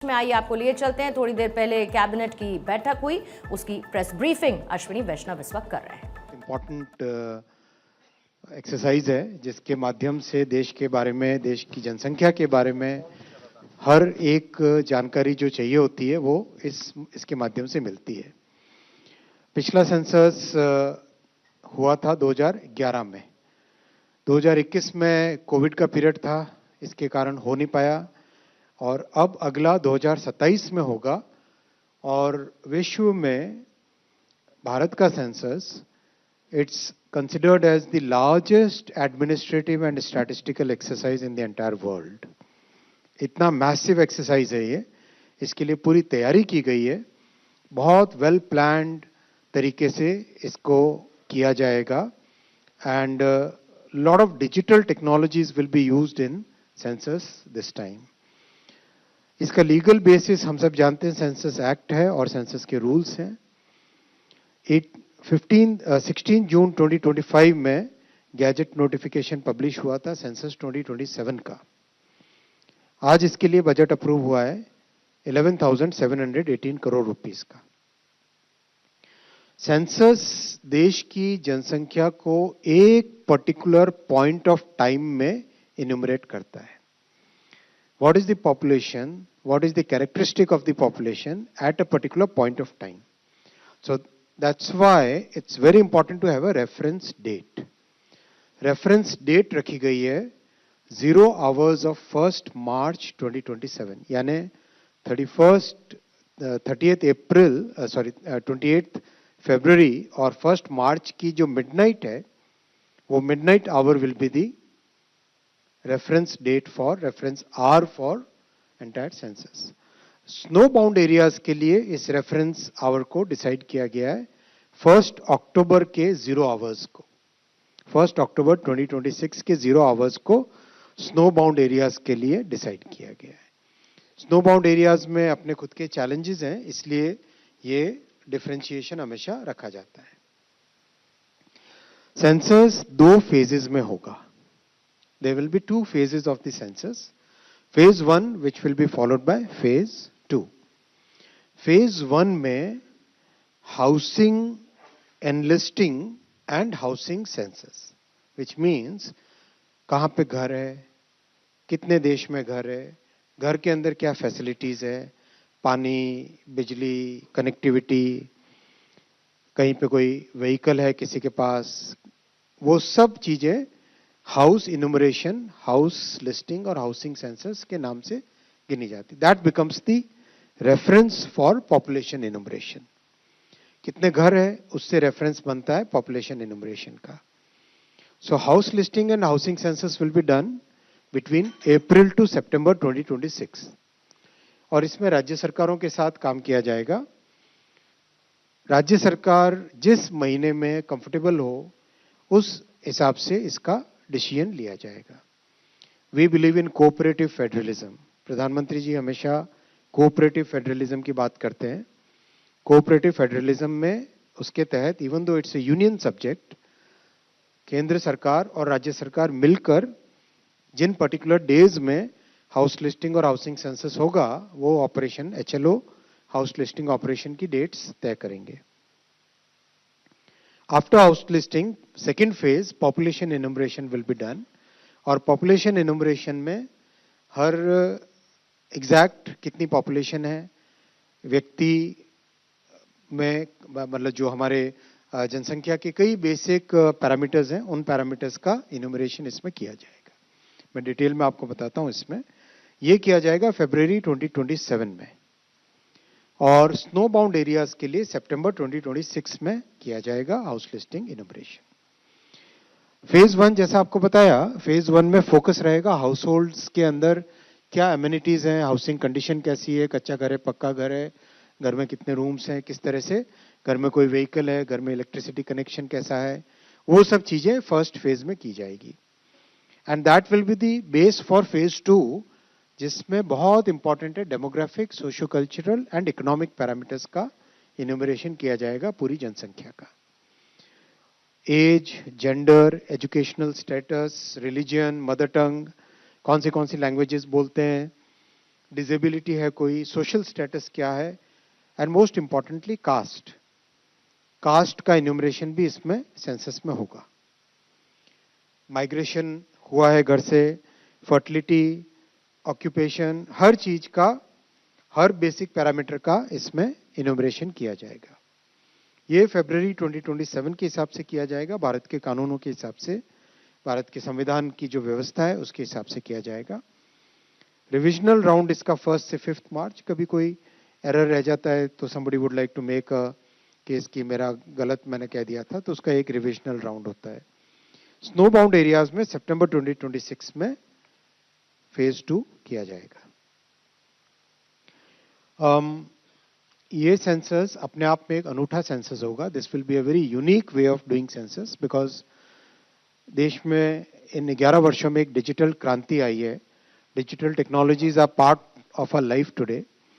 में आइए आपको लिए चलते हैं। थोड़ी देर पहले कैबिनेट की बैठक हुई, उसकी प्रेस ब्रीफिंग अश्विनी वैष्णव इस वक्त कर रहे हैं। इम्पोर्टेंट एक्सरसाइज है जिसके माध्यम से देश के बारे में, देश की जनसंख्या के बारे में हर एक जानकारी जो चाहिए होती है वो इसके माध्यम से मिलती है। पिछला सेंसस हुआ था 2011 में। 2021 में कोविड का पीरियड था, इसके कारण हो नहीं पाया, और अब अगला 2027 में होगा। और विश्व में भारत का census it's considered as the largest administrative and statistical exercise in the entire world. इतना मैसिव एक्सरसाइज है ये, इसके लिए पूरी तैयारी की गई है, बहुत वेल प्लान्ड तरीके से इसको किया जाएगा, and lot of digital technologies will be used in census this time. इसका लीगल बेसिस हम सब जानते हैं, सेंसस एक्ट है और सेंसस के रूल्स हैं। 16 जून 2025 में गैजेट नोटिफिकेशन पब्लिश हुआ था सेंसस 2027 का। आज इसके लिए बजट अप्रूव हुआ है 11,718 करोड़ रुपीस का। सेंसस देश की जनसंख्या को एक पर्टिकुलर पॉइंट ऑफ टाइम में इन्यूमरेट करता है। What is the population, what is the characteristic of the population at a particular point of time. So that's why it's very important to have a reference date. Reference date रखी गई है 0 hours of 1st March 2027, यानी 28th February और 1st March की जो midnight है, वो midnight hour will be the reference date for reference hour for entire census. Snow bound areas के लिए इस रेफरेंस आवर को डिसाइड किया गया है 1 अक्टूबर के 0 आवर्स को। 1 अक्टूबर 2026 के 0 आवर्स को स्नो बाउंड एरियाज के लिए डिसाइड किया गया है। स्नो बाउंड एरियाज में अपने खुद के चैलेंजेस हैं, इसलिए ये डिफरेंशिएशन हमेशा रखा जाता है। सेंसस 2 फेजेस में होगा। There will be 2 phases of the census. Phase 1 which will be followed by Phase 2. Phase 1 में housing enlisting and housing census, which means कहाँ पे घर है, कितने देश में घर है, घर के अंदर क्या फैसिलिटीज है, पानी, बिजली, कनेक्टिविटी, कहीं पे कोई व्हीकल है किसी के पास, वो सब चीजें हाउस इनुमरेशन, हाउस लिस्टिंग और हाउसिंग सेंसस के नाम से गिनी जाती। That becomes the reference for population enumeration. कितने घर है उससे रेफरेंस बनता है पॉपुलेशन इनुमरेशन का। So house listing and housing census will be done between April to September 2026, और इसमें राज्य सरकारों के साथ काम किया जाएगा। राज्य सरकार जिस महीने में कंफर्टेबल हो उस हिसाब से इसका डिसीजन लिया जाएगा। We believe in cooperative federalism. प्रधानमंत्री जी हमेशा कोऑपरेटिव फेडरलिज्म की बात करते हैं। कोऑपरेटिव फेडरलिज्म में उसके तहत even though it's A union subject, केंद्र सरकार और राज्य सरकार मिलकर जिन पर्टिकुलर डेज में हाउस लिस्टिंग और हाउसिंग सेंसस होगा, वो operation HLO house listing operation की डेट्स तय करेंगे। After house listing, second phase population enumeration will be done, और population enumeration में हर एग्जैक्ट कितनी पॉपुलेशन है, व्यक्ति में मतलब जो हमारे जनसंख्या के कई बेसिक पैरामीटर्स हैं, उन पैरामीटर्स का इनुमरेशन इसमें किया जाएगा। मैं डिटेल में आपको बताता हूं। इसमें ये किया जाएगा फरवरी 2027 में, और स्नो बाउंड एरियाज के लिए सितंबर 2026 में किया जाएगा हाउस लिस्टिंग इनुमरेशन। फेज 1 जैसा आपको बताया, फेज 1 में फोकस रहेगा हाउस होल्ड्स के अंदर क्या एमिनिटीज हैं, हाउसिंग कंडीशन कैसी है, कच्चा घर है, पक्का घर है, घर में कितने रूम्स हैं, किस तरह से घर में कोई व्हीकल है, घर में इलेक्ट्रिसिटी कनेक्शन कैसा है, वो सब चीजें फर्स्ट फेज में की जाएगी। And that will be the base for phase 2, जिसमें बहुत इंपॉर्टेंट है demographic, socio cultural and economic parameters का इन्यूमरेशन किया जाएगा पूरी जनसंख्या का। Age, gender, educational status, religion, mother tongue, कौन सी लैंग्वेजेस बोलते हैं, डिसेबिलिटी है कोई, सोशल स्टेटस क्या है, and most importantly caste. Caste का इन्यूमरेशन भी इसमें सेंसस में होगा। माइग्रेशन हुआ है घर से, फर्टिलिटी, ऑक्यूपेशन, हर चीज का, हर बेसिक पैरामीटर का इसमें इन्यूमरेशन किया जाएगा। ये फरवरी 2027 के हिसाब से किया जाएगा, भारत के कानूनों के हिसाब से, भारत के संविधान की जो व्यवस्था है उसके हिसाब से किया जाएगा। रिविजनल राउंड इसका 1 से 5 मार्च। कभी कोई एरर रह जाता है तो somebody would like to make a case की मेरा गलत मैंने कह दिया था, तो उसका एक रिविजनल राउंड होता है। स्नो बाउंड एरियाज में सितंबर 2026 में फेज 2 किया जाएगा। ये सेंसस अपने आप में एक अनूठा सेंसस होगा। This will be a very unique way of doing census, because देश में इन 11 वर्षों में एक डिजिटल क्रांति आई है। Digital technologies are part of our life today,